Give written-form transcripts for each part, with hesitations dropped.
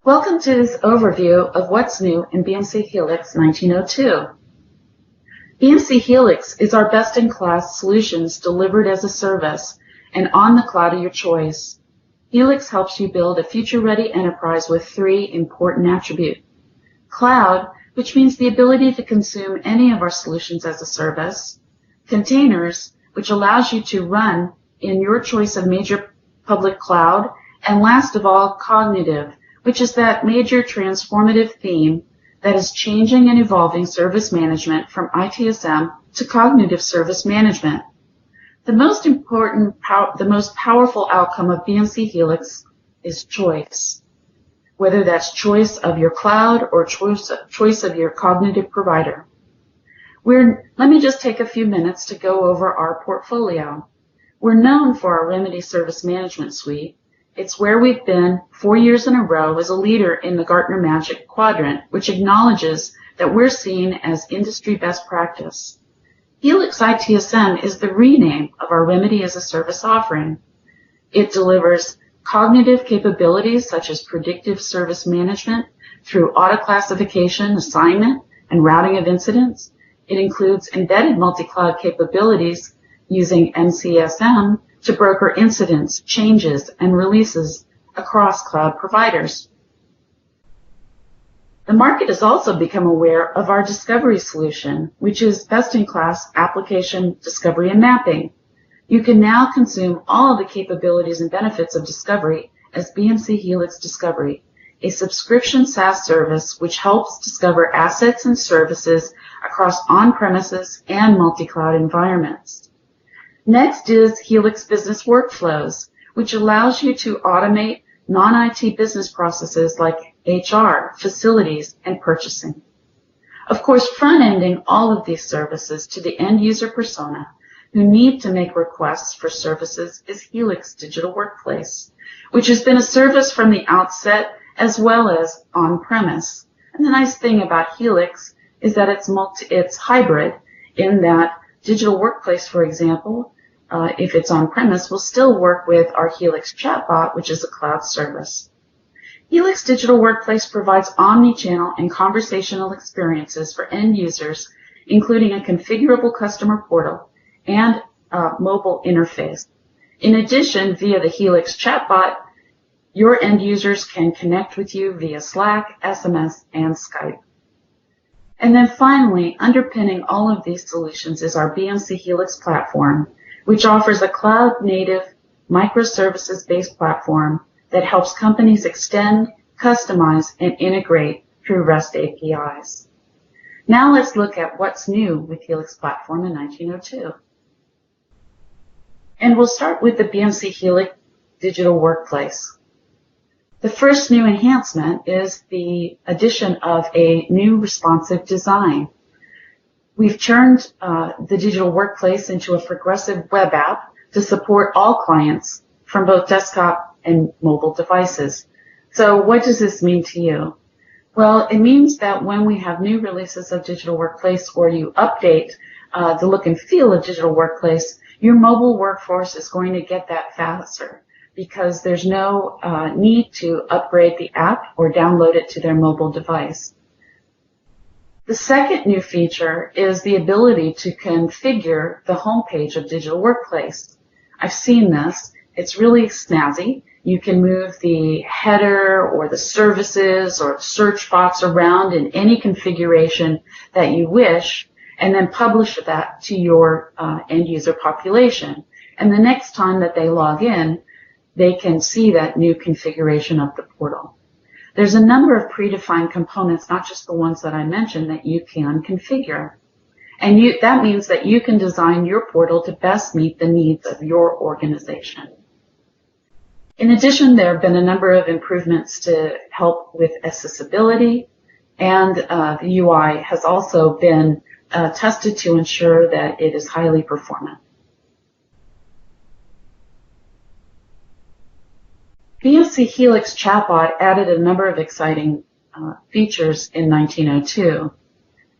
Welcome to this overview of what's new in BMC Helix 1902. BMC Helix is our best-in-class solutions delivered as a service and on the cloud of your choice. Helix helps you build a future-ready enterprise with three important attributes. Cloud, which means the ability to consume any of our solutions as a service. Containers, which allows you to run in your choice of major public cloud. And last of all, cognitive, which is that major transformative theme that is changing and evolving service management from ITSM to cognitive service management. The most powerful outcome of BMC Helix is choice, whether that's choice of your cloud or choice of your cognitive provider. Let me just take a few minutes to go over our portfolio. We're known for our Remedy Service Management Suite. It's where we've been 4 years in a row as a leader in the Gartner Magic Quadrant, which acknowledges that we're seen as industry best practice. Helix ITSM is the rename of our Remedy as a Service offering. It delivers cognitive capabilities such as predictive service management through auto classification, assignment, and routing of incidents. It includes embedded multi-cloud capabilities using MCSM to broker incidents, changes, and releases across cloud providers. The market has also become aware of our discovery solution, which is best-in-class application discovery and mapping. You can now consume all of the capabilities and benefits of discovery as BMC Helix Discovery, a subscription SaaS service which helps discover assets and services across on-premises and multi-cloud environments. Next is Helix Business Workflows, which allows you to automate non-IT business processes like HR, facilities, and purchasing. Of course, front-ending all of these services to the end-user persona who need to make requests for services is Helix Digital Workplace, which has been a service from the outset as well as on-premise. And the nice thing about Helix is that it's hybrid in that Digital Workplace, for example, if it's on-premise, will still work with our Helix CHATBOT, which is a cloud service. Helix Digital Workplace provides omni-channel and conversational experiences for end users, including a configurable customer portal and a mobile interface. In addition, via the Helix CHATBOT, your end users can connect with you via Slack, SMS, and Skype. And then finally, underpinning all of these solutions is our BMC Helix platform, which offers a cloud-native, microservices-based platform that helps companies extend, customize, and integrate through REST APIs. Now let's look at what's new with Helix Platform in 1902. And we'll start with the BMC Helix Digital Workplace. The first new enhancement is the addition of a new responsive design. We've turned the Digital Workplace into a progressive web app to support all clients from both desktop and mobile devices. So what does this mean to you? Well, it means that when we have new releases of Digital Workplace or you update the look and feel of Digital Workplace, your mobile workforce is going to get that faster because there's no need to upgrade the app or download it to their mobile device. The second new feature is the ability to configure the homepage of Digital Workplace. I've seen this. It's really snazzy. You can move the header or the services or search box around in any configuration that you wish and then publish that to your end user population. And the next time that they log in, they can see that new configuration of the portal. There's a number of predefined components, not just the ones that I mentioned, that you can configure. And that means that you can design your portal to best meet the needs of your organization. In addition, there have been a number of improvements to help with accessibility, and the UI has also been tested to ensure that it is highly performant. BMC Helix CHATBOT added a number of exciting features in 1902.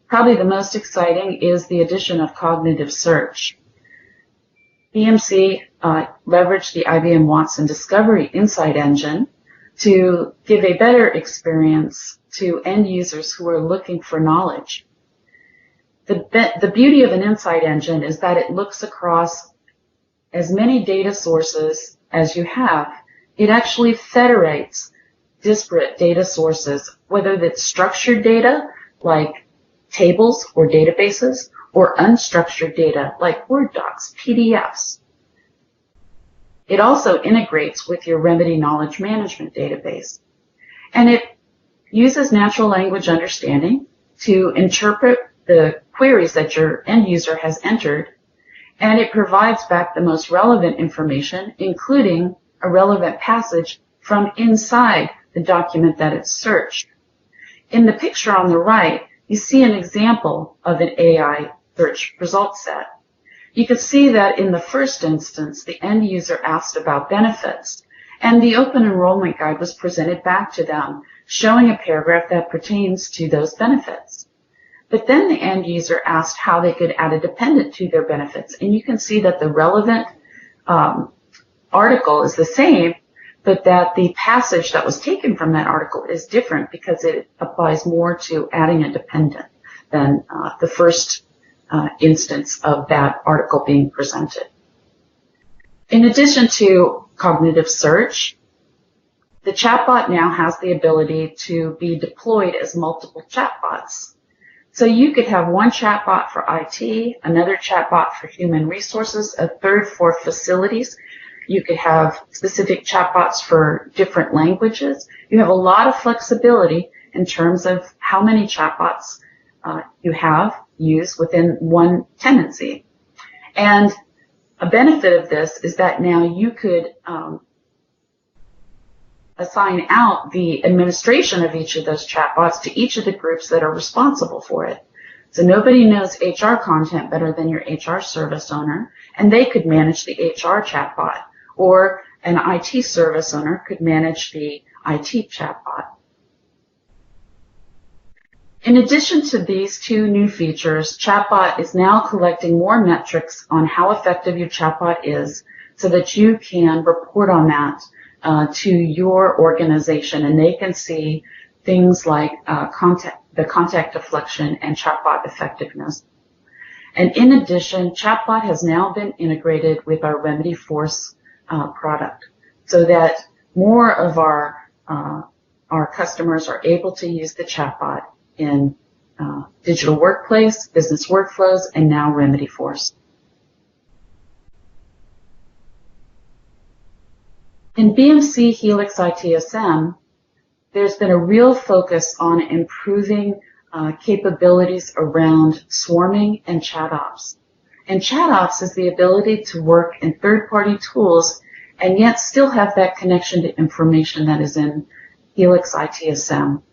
Probably the most exciting is the addition of cognitive search. BMC leveraged the IBM Watson Discovery Insight Engine to give a better experience to end users who are looking for knowledge. The beauty of an insight engine is that it looks across as many data sources as you have. It actually federates disparate data sources, whether that's structured data like tables or databases, or unstructured data like Word docs, PDFs. It also integrates with your Remedy Knowledge Management database. And it uses natural language understanding to interpret the queries that your end user has entered, and it provides back the most relevant information, including a relevant passage from inside the document that it's searched. In the picture on the right, you see an example of an AI search result set. You can see that in the first instance, the end user asked about benefits, and the open enrollment guide was presented back to them, showing a paragraph that pertains to those benefits. But then the end user asked how they could add a dependent to their benefits, and you can see that the relevant article is the same, but that the passage that was taken from that article is different because it applies more to adding a dependent than the first instance of that article being presented. In addition to cognitive search, the chatbot now has the ability to be deployed as multiple chatbots. So you could have one chatbot for IT, another chatbot for human resources, a third for facilities. You could have specific chatbots for different languages. You have a lot of flexibility in terms of how many chatbots you have used within one tenancy. And a benefit of this is that now you could assign out the administration of each of those chatbots to each of the groups that are responsible for it. So nobody knows HR content better than your HR service owner, and they could manage the HR chatbot, or an IT service owner could manage the IT chatbot. In addition to these two new features, ChatBot is now collecting more metrics on how effective your chatbot is so that you can report on that to your organization, and they can see things like the contact deflection and chatbot effectiveness. And in addition, ChatBot has now been integrated with our Remedy Force product so that more of our customers are able to use the chatbot in digital workplace, business workflows, and now Remedy Force. In BMC Helix ITSM, there's been a real focus on improving capabilities around swarming and CHATOPS. And CHATOPS is the ability to work in third-party tools and yet still have that connection to information that is in Helix ITSM.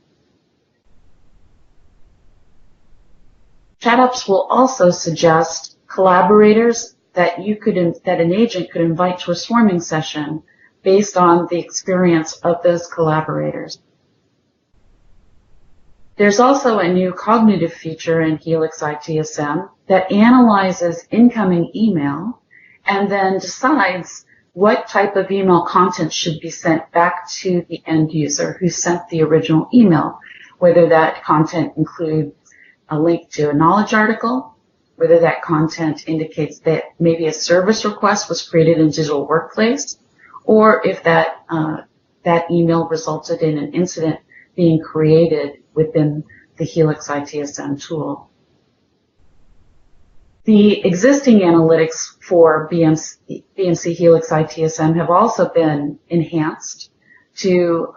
CHATOPS will also suggest collaborators that an agent could invite to a swarming session based on the experience of those collaborators. There's also a new cognitive feature in Helix ITSM that analyzes incoming email and then decides what type of email content should be sent back to the end user who sent the original email, whether that content includes a link to a knowledge article, whether that content indicates that maybe a service request was created in digital workplace, or if that email resulted in an incident being created within the Helix ITSM tool. The existing analytics for BMC Helix ITSM have also been enhanced to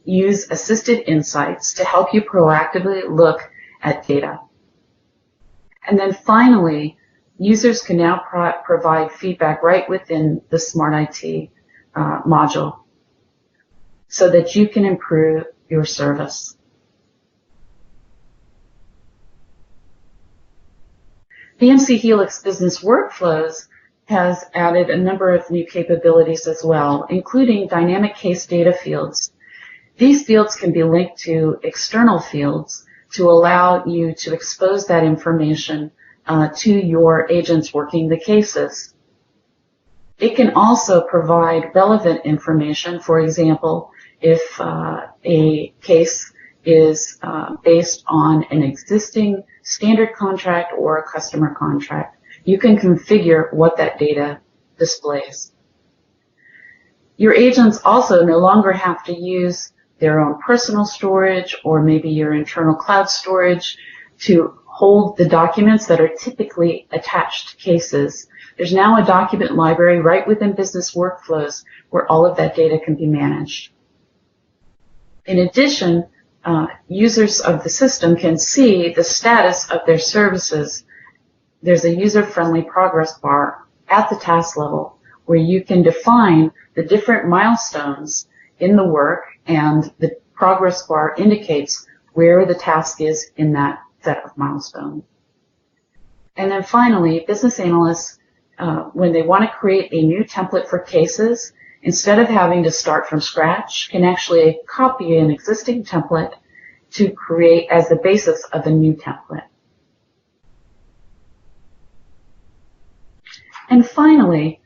use assisted insights to help you proactively look at data. And then finally, users can now provide feedback right within the Smart IT module so that you can improve your service. BMC Helix Business Workflows has added a number of new capabilities as well, including dynamic case data fields. These fields can be linked to external fields to allow you to expose that information to your agents working the cases. It can also provide relevant information. For example, if a case is based on an existing standard contract or a customer contract. You can configure what that data displays. Your agents also no longer have to use their own personal storage or maybe your internal cloud storage to hold the documents that are typically attached to cases. There's now a document library right within business workflows where all of that data can be managed. In addition, users of the system can see the status of their services. There's a user-friendly progress bar at the task level where you can define the different milestones in the work, and the progress bar indicates where the task is in that set of milestones. And then finally, business analysts, when they want to create a new template for cases, instead of having to start from scratch, can actually copy an existing template to create as the basis of a new template. And finally,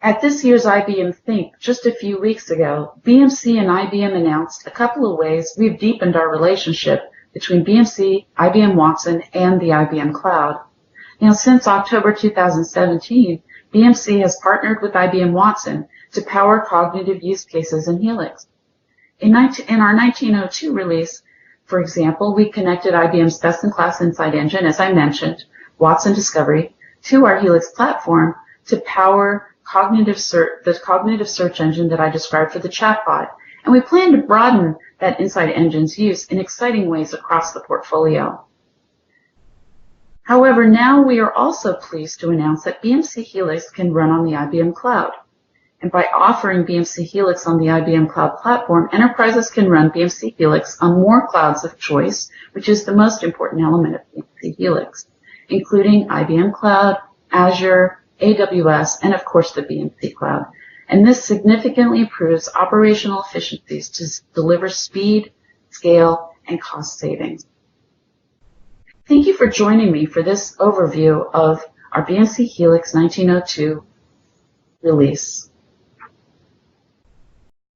at this year's IBM Think just a few weeks ago, BMC and IBM announced a couple of ways we've deepened our relationship between BMC, IBM Watson, and the IBM Cloud. Now, since October 2017, BMC has partnered with IBM Watson to power cognitive use cases in Helix. In our 1902 release, for example, we connected IBM's best-in-class Insight Engine, as I mentioned, Watson Discovery, to our Helix platform to power the cognitive search engine that I described for the chatbot. And we plan to broaden that Insight Engine's use in exciting ways across the portfolio. However, now we are also pleased to announce that BMC Helix can run on the IBM Cloud. And by offering BMC Helix on the IBM Cloud platform, enterprises can run BMC Helix on more clouds of choice, which is the most important element of BMC Helix, including IBM Cloud, Azure, AWS, and of course the BMC Cloud. And this significantly improves operational efficiencies to deliver speed, scale, and cost savings. Thank you for joining me for this overview of our BMC Helix 1902 release.